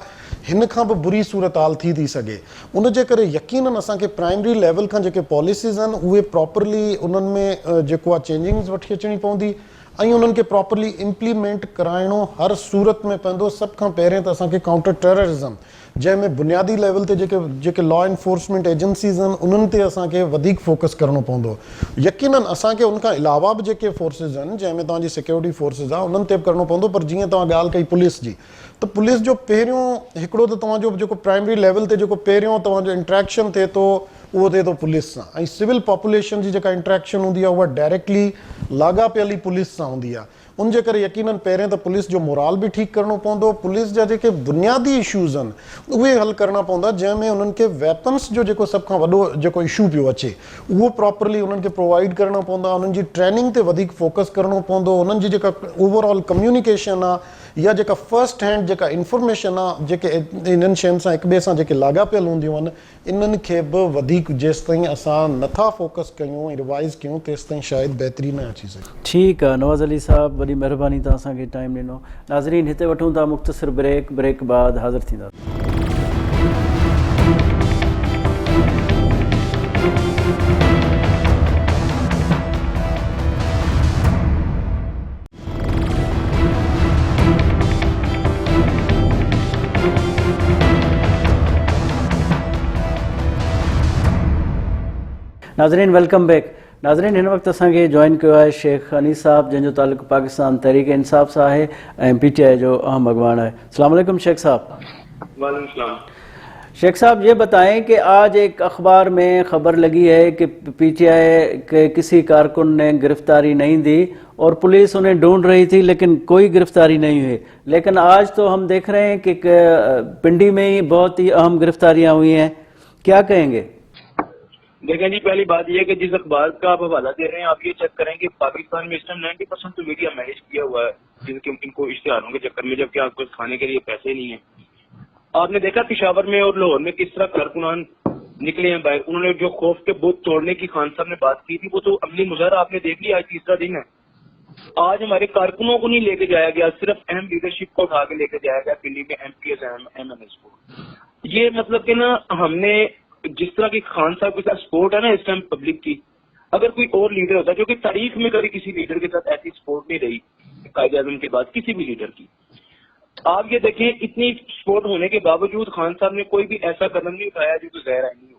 हिन खां बि बुरी सूरत हाल थी सघे। उनजे करे यकीनन असांखे प्राइमरी लेवल खां जेके पॉलिसीज़ आहिनि उहे प्रॉपरली उन्हनि में जेको आहे चेंजिंग्स वठी अचणी पवंदी ऐं उन्हनि खे प्रॉपरली इम्प्लीमेंट कराइणो हर सूरत में पवंदो। सभ खां पहिरें त असांखे काउंटर टेररिज़म, जंहिंमें बुनियादी लेवल ते जेके लॉ एनफोर्समेंट एजेंसीज़ आहिनि उन्हनि ते असांखे वधीक फोकस करिणो पवंदो। यकीनन असांखे उनखां अलावा बि जेके फोर्सिस आहिनि, जंहिंमें तव्हांजी सिक्योरिटी फोर्सिस आहे उन्हनि ते बि करिणो पवंदो। पर जीअं तव्हां ॻाल्हि कई पुलिस जी, त पुलिस जो पहिरियों हिकिड़ो त तव्हांजो जेको प्राइमरी लेवल ते जेको पहिरियों तव्हांजो इंट्रैक्शन थिए थो उहो थिए थो पुलिस सां, ऐं सिविल पॉपुलेशन जी जेका इंट्रैक्शन हूंदी आहे उहा डायरेक्टली लाॻापियल ई पुलिस सां हूंदी आहे। उनजे करे यकीनन पहिरें त पुलिस जो मोराल बि ठीकु करिणो पवंदो। पुलिस जा जेके बुनियादी इशूज़ आहिनि उहे हल करणा पवंदा, जंहिंमें उन्हनि खे वेपन्स जो जेको सभ खां वॾो जेको इशू पियो अचे उहो प्रॉपरली उन्हनि खे प्रोवाइड करणा पवंदा। उन्हनि जी ट्रेनिंग ते वधीक फोकस करिणो पवंदो। उन्हनि जी जेका ओवरऑल कम्युनिकेशन आहे या जेका फर्स्ट हैंड जेका इंफॉर्मेशन आहे, जेके इन्हनि शयुनि सां हिक ॿिए सां जेके लाॻापियल हूंदियूं आहिनि, इन्हनि खे बि वधीक जेसिताईं असां नथा फोकस कयूं ऐं रिवाइज़ कयूं तेसिताईं शायदि बहितरी न अची सघे। ठीकु आहे नवाज़ अली साहब, वॾी महिरबानी तव्हां असांखे टाइम ॾिनो। नाज़रीन, हिते वठूं था मुख़्तसिर ब्रेक बाद हाज़िर थींदा। नाज़रीन, वेलकम बैक। नाज़रीन, हिन वक़्तु असांखे जॉइन कयो आहे शेख अनीस साहब, जंहिंजो ताल्लुक़ पाकिस्तान तहरीक इंसाफ़ सां आहे ऐं PTI जो अहम अगवान है। अस्सलाम वालेकुम शेख साहब। वालेकुम सलाम। शेख साहब, ये बताएं कि आज एक अखबार में खबर लगी है कि PTI के किसी कारकुन ने गिरफ्तारी नहीं दी اور پولیس انہیں ڈھونڈ رہی تھی لیکن کوئی گرفتاری نہیں ہوئی. لیکن آج تو ہم دیکھ رہے ہیں کہ پنڈی میں ہی بہت ہی اہم گرفتاریاں ہوئی ہیں. کیا کہیں گے؟ دیکھیں جی، پہلی بات یہ ہے کہ جس اخبار کا آپ حوالہ دے رہے ہیں آپ یہ چیک کریں کہ پاکستان میں اس ٹائم 90% تو میڈیا مینج کیا ہوا ہے جن کے ان کو اشتہاروں کے چکر میں، جبکہ آپ کو کھانے کے لیے پیسے نہیں ہیں. آپ نے دیکھا پشاور میں اور لاہور میں کس طرح کارکنان نکلے ہیں باہر. انہوں نے جو خوف کے بت توڑنے کی خان صاحب نے بات کی تھی وہ تو عملی مظاہرہ آپ نے دیکھ لیا. آج تیسرا دن ہے. آج ہمارے کارکنوں کو نہیں لے کے جایا گیا، صرف اہم لیڈرشپ کو اٹھا کے لے کے جایا گیا پنڈی میں، M P S M N S کو. یہ مطلب کہ نا ہم نے جس طرح کی خان صاحب کے ساتھ سپورٹ ہے نا اس ٹائم پبلک کی، اگر کوئی اور لیڈر ہوتا جو کہ تاریخ میں کبھی کسی لیڈر کے ساتھ ایسی سپورٹ نہیں رہی قائد اعظم کے بعد کسی بھی لیڈر کی. آپ یہ دیکھیں اتنی سپورٹ ہونے کے باوجود خان صاحب نے کوئی بھی ایسا قدم نہیں اٹھایا جو کہ غیر آئینی ہو.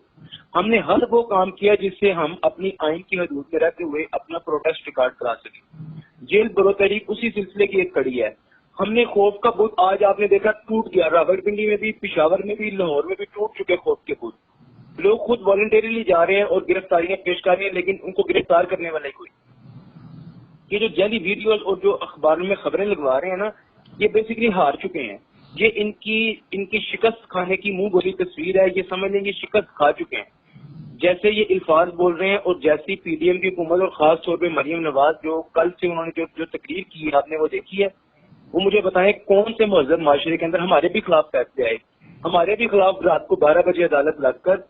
ہم نے ہر وہ کام کیا جس سے ہم اپنی آئین کی حدود میں رہتے ہوئے اپنا پروٹیسٹ ریکارڈ کرا سکیں. جیل برو تحریک اسی سلسلے کی ایک کڑی ہے. ہم نے خوف کا بت آج آپ نے دیکھا ٹوٹ گیا. راولپنڈی میں بھی، پشاور میں بھی، لاہور میں بھی ٹوٹ چکے خوف کے بت. لوگ خود والنٹریلی جا رہے ہیں اور گرفتاریاں پیش کر رہے ہیں لیکن ان کو گرفتار کرنے والا کوئی. یہ جو جعلی ویڈیوز اور جو اخباروں میں خبریں لگوا رہے ہیں نا، یہ بیسیکلی ہار چکے ہیں. یہ ان کی شکست کھانے کی منہ بولی تصویر ہے. یہ سمجھ لیں گے شکست کھا چکے ہیں. جیسے یہ الفاظ بول رہے ہیں اور جیسی پی ڈی ایم کی حکومت اور خاص طور پہ مریم نواز جو کل سے انہوں نے جو تقریر کی ہے آپ نے وہ دیکھی ہے، وہ مجھے بتائیں کون سے مہذب معاشرے کے اندر ہمارے بھی خلاف فیصلے آئے. ہمارے بھی خلاف رات کو 12 بجے عدالت لگ کر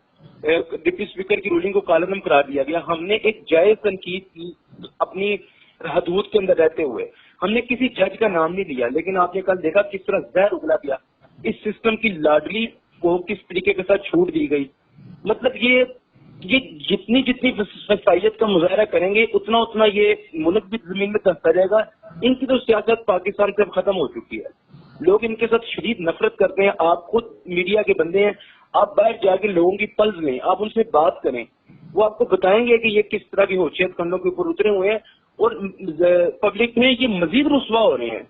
ڈپٹی اسپیکر کی رولنگ کو کالعدم قرار دیا گیا. ہم نے ایک جائز تنقید کی اپنی حدود کے اندر رہتے ہوئے. ہم نے کسی جج کا نام نہیں لیا لیکن آپ نے کل دیکھا کس طرح زہر اگلا گیا. اس سسٹم کی لاڈلی کو کس طریقے کے ساتھ چھوٹ دی گئی. مطلب یہ جتنی فسائیت کا مظاہرہ کریں گے اتنا یہ ملک بھی زمین میں دھنستا جائے گا. ان کی تو سیاست پاکستان سے ختم ہو چکی ہے. لوگ ان کے ساتھ شدید نفرت کرتے ہیں. آپ خود میڈیا کے بندے ہیں، آپ باہر جا کے لوگوں کی پلز لیں، آپ ان سے بات کریں، وہ آپ کو بتائیں گے کہ یہ کس طرح کی حوثیت کھنڈوں کے اوپر اترے ہوئے ہیں اور پبلک میں یہ مزید رسوا ہو رہے ہیں.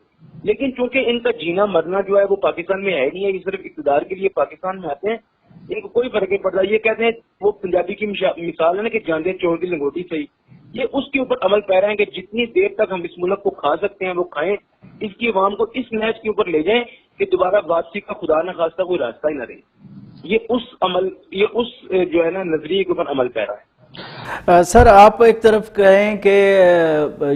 لیکن چونکہ ان کا جینا مرنا جو ہے وہ پاکستان میں ہے نہیں ہے، یہ صرف اقتدار کے لیے پاکستان میں آتے ہیں، ان کو کوئی فرق نہیں پڑتا. یہ کہتے ہیں وہ پنجابی کی مثال ہے نا کہ جاندے چور کی لنگوٹی صحیح. یہ اس کے اوپر عمل پیرا ہے کہ جتنی دیر تک ہم اس ملک کو کھا سکتے ہیں وہ کھائیں. اس کی عوام کو اس نہج کے اوپر لے جائیں کہ دوبارہ واپسی کا خدا نہ خواستہ کوئی راستہ ہی نہ رہے. یہ اس جو ہے نا نظریے کے اوپر عمل پیرا ہے. سر آپ ایک طرف کہیں کہ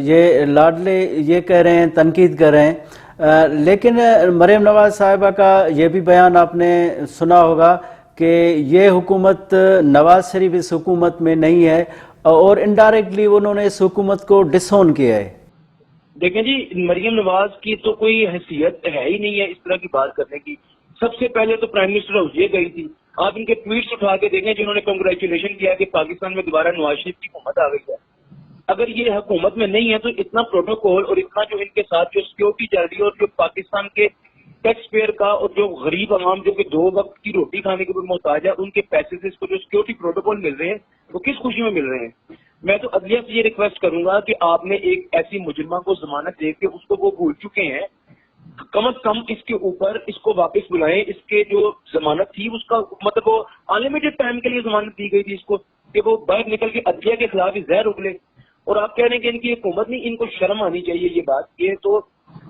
یہ لاڈلے یہ کہہ رہے ہیں، تنقید کر رہے ہیں، لیکن مریم نواز صاحبہ کا یہ بھی بیان آپ نے سنا ہوگا کہ یہ حکومت نواز شریف اس حکومت میں نہیں ہے اور انڈائریکٹلی انہوں نے اس حکومت کو ڈس اون کیا ہے. دیکھیں جی، مریم نواز کی تو کوئی حیثیت ہے ہی نہیں ہے اس طرح کی بات کرنے کی. سب سے پہلے تو پرائم منسٹر ہاؤس یہ گئی تھی. آپ ان کے ٹویٹس اٹھا کے دیکھیں جنہوں نے کنگریچولیشن کیا کہ پاکستان میں دوبارہ نواز شریف کی حکومت آ گئی ہے. اگر یہ حکومت میں نہیں ہے تو اتنا پروٹوکول اور اتنا جو ان کے ساتھ جو سیکورٹی چل رہی ہے اور جو پاکستان کے ٹیکس پیئر کا اور جو غریب عوام جو کہ 2 وقت کی روٹی کھانے کے اوپر محتاج ہے ان کے پیسے سے اس کو جو سیکورٹی پروٹوکول مل رہے ہیں وہ کس خوشی میں مل رہے ہیں. میں تو عدلیہ سے یہ ریکویسٹ کروں گا کہ آپ نے ایک ایسی مجرمہ کو ضمانت دے کے اس کو وہ بھول چکے ہیں، کم از کم اس کے اوپر اس کو واپس بلائیں. اس کے جو ضمانت تھی اس کا مطلب وہ انلمیٹڈ ٹائم کے لیے ضمانت دی گئی تھی اس کو کہ وہ باہر نکل کے عدلیہ کے خلاف ہی زہر اگلے. اور آپ کہہ رہے ہیں کہ ان کی حکومت نہیں، ان کو شرم آنی چاہیے. یہ بات یہ تو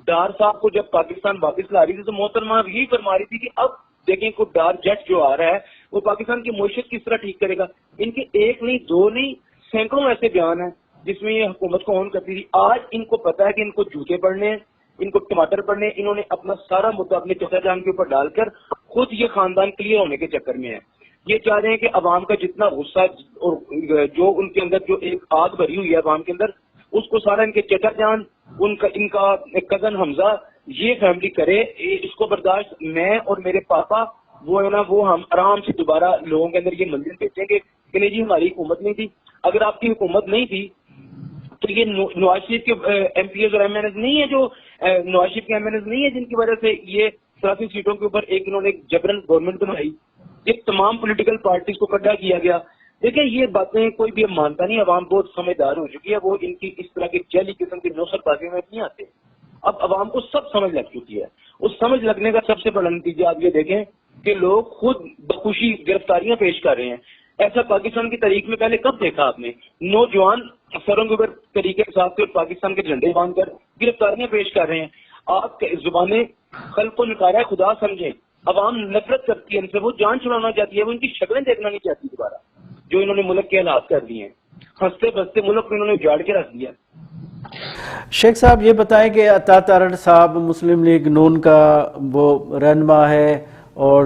ڈار صاحب کو جب پاکستان واپس لا رہی تھی تو محترمہ یہی فرما رہی تھی کہ اب دیکھیں کوئی ڈار جٹ جو آ رہا ہے وہ پاکستان کی معیشت کس طرح ٹھیک کرے گا. ان کے ایک نہیں، 2 نہیں، سینکڑوں ایسے بیان ہیں جس میں یہ حکومت کو آن کرتی تھی. آج ان کو پتا ہے کہ ان کو جوتے پڑنے ہیں، ان کو ٹماٹر پڑنے. انہوں نے اپنا سارا مدعا اپنے چچا جان کے اوپر ڈال کر خود یہ خاندان کلیئر ہونے کے چکر میں ہے. یہ چاہ رہے ہیں کہ عوام کا جتنا غصہ اور جو ان کے اندر جو ایک آگ بھری ہوئی ہے عوام کے اندر اس کو سارا ان کے چچا جان، ان کا کزن حمزہ، یہ فیملی کرے. اس کو برداشت میں اور میرے پاپا وہ ہے نا وہ ہم آرام سے دوبارہ لوگوں کے اندر یہ منزل بھیجیں گے کہ نہیں جی ہماری حکومت نہیں تھی. اگر آپ کی حکومت نہیں تھی تو یہ نواز شریف کے ایم پی ایز اور ایم این ایز نہیں ہے، جو نواز شریف کے ایم این ایز نہیں ہے جن کی وجہ سے یہ 87 سیٹوں کے اوپر انہوں نے جبرن گورنمنٹ بنائی. یہ تمام پولیٹیکل پارٹیز کو اکٹھا کیا گیا. دیکھیں یہ باتیں کوئی بھی اب مانتا نہیں. عوام بہت سمجھدار ہو چکی ہے، وہ ان کی اس طرح کی جعلی قسم کی نوسر بازی میں نہیں آتے. اب عوام کو سب سمجھ لگ چکی ہے. اس سمجھ لگنے کا سب سے بڑا نتیجہ آپ یہ دیکھیں کہ لوگ خود بخوشی گرفتاریاں پیش کر رہے ہیں. ایسا پاکستان کی تاریخ میں پہلے کب دیکھا آپ نے؟ نوجوان سروں کے اوپر طریقے کے ساتھ پاکستان کے جھنڈے باندھ کر گرفتاریاں پیش کر رہے ہیں. آپ زبانیں خلق کو نکارا خدا سمجھیں. عوام نفرت کرتی ہے ان سے, وہ جان چھڑانا چاہتی ہے, وہ ان کی شکلیں دیکھنا نہیں چاہتی دوبارہ, جو انہوں نے ملک کے حالات کر دیے ہیں. ہنستے بستے ملک کو انہوں نے اجاڑ کے رکھ دیا. شیخ صاحب یہ بتائیں کہ عطا تارڑ صاحب مسلم لیگ نون کا وہ رہنما ہے اور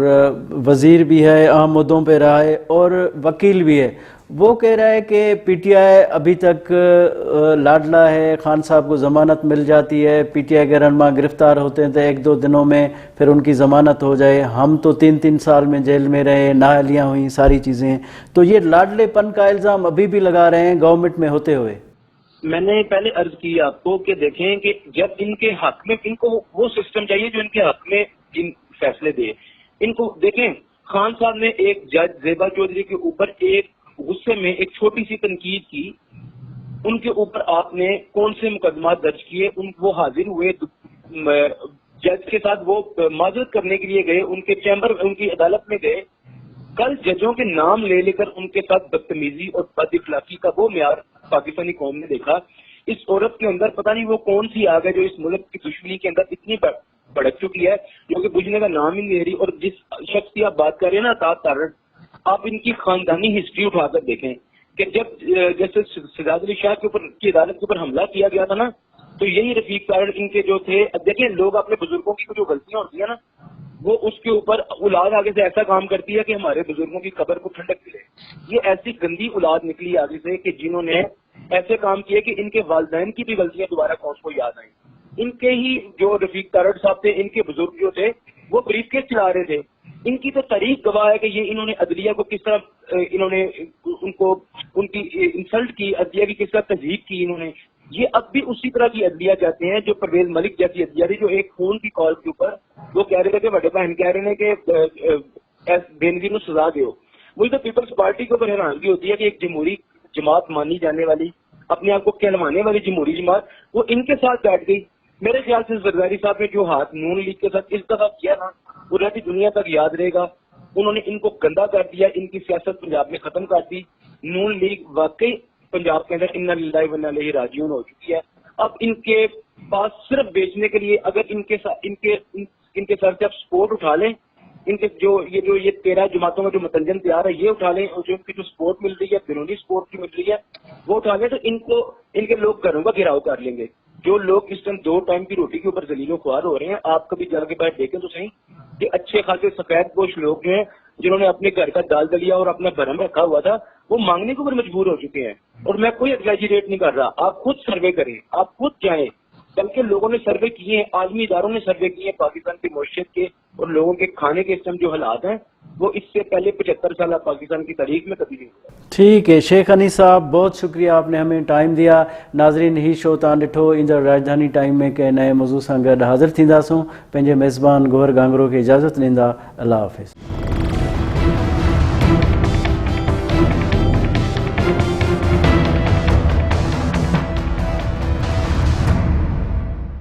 وزیر بھی ہے, اہم عہدوں پہ رہا ہے اور وکیل بھی ہے. وہ کہہ رہا ہے کہ پی ٹی آئی ابھی تک لاڈلا ہے, خان صاحب کو ضمانت مل جاتی ہے, پی ٹی آئی کے رہنما گرفتار ہوتے ہیں تو 1-2 دنوں میں پھر ان کی ضمانت ہو جائے. ہم تو 3 سال میں جیل میں رہے, نااہلیاں ہوئیں, ساری چیزیں. تو یہ لاڈلے پن کا الزام ابھی بھی لگا رہے ہیں گورنمنٹ میں ہوتے ہوئے. میں نے پہلے عرض کی آپ کو کہ دیکھیں کہ جب ان کے حق میں, ان کو وہ سسٹم چاہیے جو ان کے حق میں فیصلے دے. ان کو دیکھیں, خان صاحب نے ایک جج زیبا چودھری کے اوپر ایک غصے میں ایک چھوٹی سی تنقید کی, ان کے اوپر آپ نے کون سے مقدمات درج کیے, وہ حاضر ہوئے جج کے ساتھ, وہ معذرت کرنے کے لیے گئے, ان کے چیمبر ان کی عدالت میں گئے. کل ججوں کے نام لے لے کر ان کے ساتھ بدتمیزی اور بد اخلاقی کا وہ معیار پاکستانی قوم نے دیکھا. اس عورت کے اندر پتہ نہیں وہ کون سی آگ ہے جو اس ملک کی دشمنی کے اندر اتنی بڑک چکی ہے جو کہ بجھنے کا نام ہی نہیں لے رہی. اور جس شخص کی آپ بات کر رہے ہیں نا عطا تارڑ, آپ ان کی خاندانی ہسٹری اٹھا کر دیکھیں کہ جب جیسے سجاد علی شاہ کے اوپر کی عدالت کے اوپر حملہ کیا گیا تھا نا, تو یہی رفیق تارڑ ان کے جو تھے. دیکھیں لوگ اپنے بزرگوں کی جو غلطیاں ہوتی ہیں نا, وہ اس کے اوپر اولاد آگے سے ایسا کام کرتی ہے کہ ہمارے بزرگوں کی قبر کو ٹھنڈک ملے. یہ ایسی گندی اولاد نکلی آگے سے کہ جنہوں نے ایسے کام کیے کہ ان کے والدین کی بھی غلطیاں دوبارہ قوم کو یاد آئیں. ان کے ہی جو رفیق تارڑ صاحب تھے, ان کے بزرگ جو تھے وہ بریف کیس چلا رہے تھے. ان کی تو تاریخ گواہ ہے کہ یہ انہوں نے عدلیہ کو کس طرح انہوں نے ان کی انسلٹ کی, عدلیہ کی کس طرح تہذیب کی انہوں نے. یہ اب بھی اسی طرح کی عدلیہ چاہتے ہیں جو پرویز ملک جیسی عدلیہ تھی, جو ایک خون کی کال کے اوپر وہ کہہ رہے تھے کہ بڑے بہن کہہ رہے ہیں کہ بینظیر کو سزا دیو. مجھے تو پیپلز پارٹی کے اوپر حیرانگی ہوتی ہے کہ ایک جمہوری جماعت مانی جانے والی, اپنے آپ کو کہلوانے والی جمہوری جماعت, وہ ان کے ساتھ بیٹھ گئی. میرے خیال سے زرداری صاحب نے جو ہاتھ نون لیگ کے ساتھ اس دفعہ کیا نا, وہ رہتی دنیا تک یاد رہے گا. انہوں نے ان کو گندا کر دیا, ان کی سیاست پنجاب میں ختم کر دی. نون لیگ واقعی پنجاب کے اندر انا للہ و انا الیہ راجعون ہو چکی ہے. اب ان کے پاس صرف بیچنے کے لیے اگر ان کے سر سے آپ سپورٹ اٹھا لیں, ان کے جو یہ 13 جماعتوں کا جو متنجن تیار ہے یہ اٹھا لیں, اور جو ان کی جو سپورٹ مل رہی ہے بیرونی سپورٹ کی مل رہی ہے وہ اٹھا لیں, تو ان کے لوگ گھروں کا گھراؤ کر لیں گے. جو لوگ اس ٹائم 2 ٹائم کی روٹی کے اوپر ذلیل و خوار ہو رہے ہیں, آپ کبھی جا کے بیٹھ دیکھیں تو صحیح کہ اچھے خاصے سفید پوش لوگ جو ہیں جنہوں نے اپنے گھر کا دال دلیا اور اپنا بھرم رکھا ہوا تھا, وہ مانگنے کے اوپر مجبور ہو چکے ہیں. اور میں کوئی ایگزیجریٹ نہیں کر رہا, آپ خود سروے کریں, آپ خود جائیں, بلکہ لوگوں نے سروے کیے ہیں, عالمی اداروں نے سروے کیے ہیں پاکستان کی معیشت کے اور لوگوں کے کھانے کے اس ٹائم جو حالات ہیں وہ اس سے پہلے 75 سال پاکستان کی تاریخ میں کبھی نہیں ہوا. ٹھیک ہے شیخ انی صاحب, بہت شکریہ, آپ نے ہمیں ٹائم دیا. ناظرین ہی شو تاں ڈٹھو انجر راجدھانی ٹائم میں کے نئے موضوع سان گڈ حاضر تھیندا سوں. پنجے میزبان گوہر گانگرو کے اجازت لیندا. اللہ حافظ.